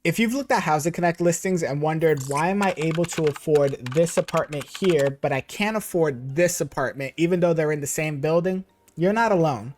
If you've looked at Housing Connect listings and wondered, why am I able to afford this apartment here, but I can't afford this apartment even though they're in the same building, you're not alone.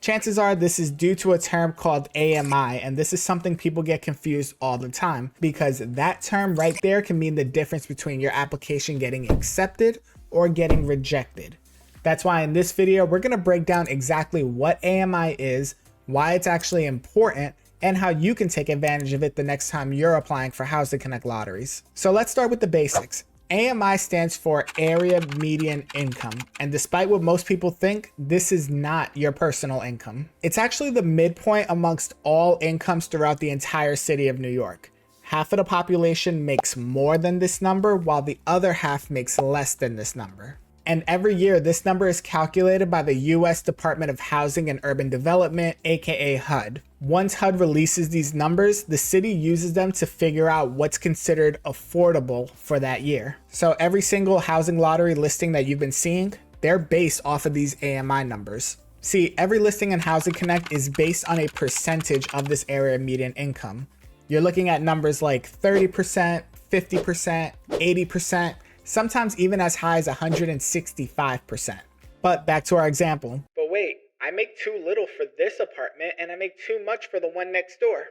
Chances are this is due to a term called AMI, and this is something people get confused all the time because that term right there can mean the difference between your application getting accepted or getting rejected. That's why in this video, we're gonna break down exactly what AMI is, why it's actually important, and how you can take advantage of it the next time you're applying for Housing Connect lotteries. So let's start with the basics. AMI stands for Area Median Income, and despite what most people think, this is not your personal income. It's actually the midpoint amongst all incomes throughout the entire city of New York. Half of the population makes more than this number, while the other half makes less than this number. And every year, this number is calculated by the US Department of Housing and Urban Development, aka HUD. Once HUD releases these numbers, the city uses them to figure out what's considered affordable for that year. So every single housing lottery listing that you've been seeing, they're based off of these AMI numbers. See, every listing in Housing Connect is based on a percentage of this area median income. You're looking at numbers like 30%, 50%, 80%, sometimes even as high as 165%. But back to our example. But wait, I make too little for this apartment and I make too much for the one next door.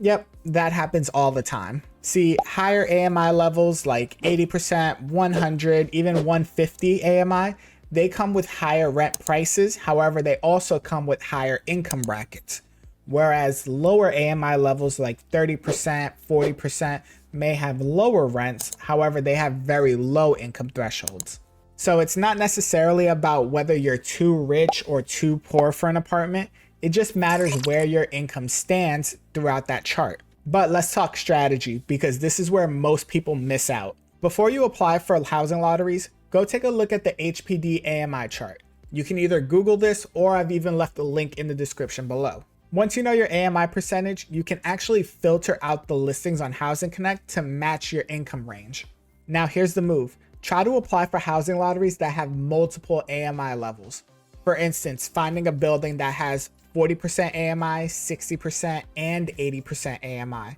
Yep, that happens all the time. See, higher AMI levels like 80%, 100, even 150 AMI, they come with higher rent prices. However, they also come with higher income brackets. Whereas lower AMI levels like 30%, 40% may have lower rents. However, they have very low income thresholds. So it's not necessarily about whether you're too rich or too poor for an apartment. It just matters where your income stands throughout that chart. But let's talk strategy, because this is where most people miss out. Before you apply for housing lotteries, go take a look at the HPD AMI chart. You can either Google this, or I've even left a link in the description below. Once you know your AMI percentage, you can actually filter out the listings on Housing Connect to match your income range. Now here's the move. Try to apply for housing lotteries that have multiple AMI levels. For instance, finding a building that has 40% AMI, 60%, and 80% AMI.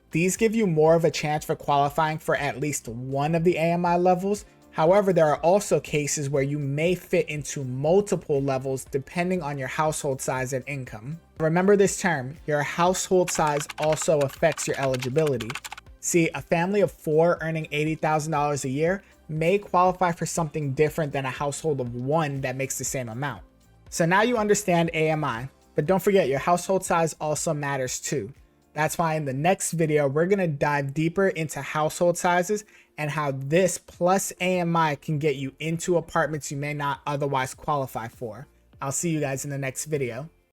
These give you more of a chance for qualifying for at least one of the AMI levels. However, there are also cases where you may fit into multiple levels depending on your household size and income. Remember this term, your household size also affects your eligibility. See, a family of 4 earning $80,000 a year may qualify for something different than a household of 1 that makes the same amount. So now you understand AMI, but don't forget your household size also matters too. That's why in the next video, we're gonna dive deeper into household sizes and how this plus AMI can get you into apartments you may not otherwise qualify for. I'll see you guys in the next video.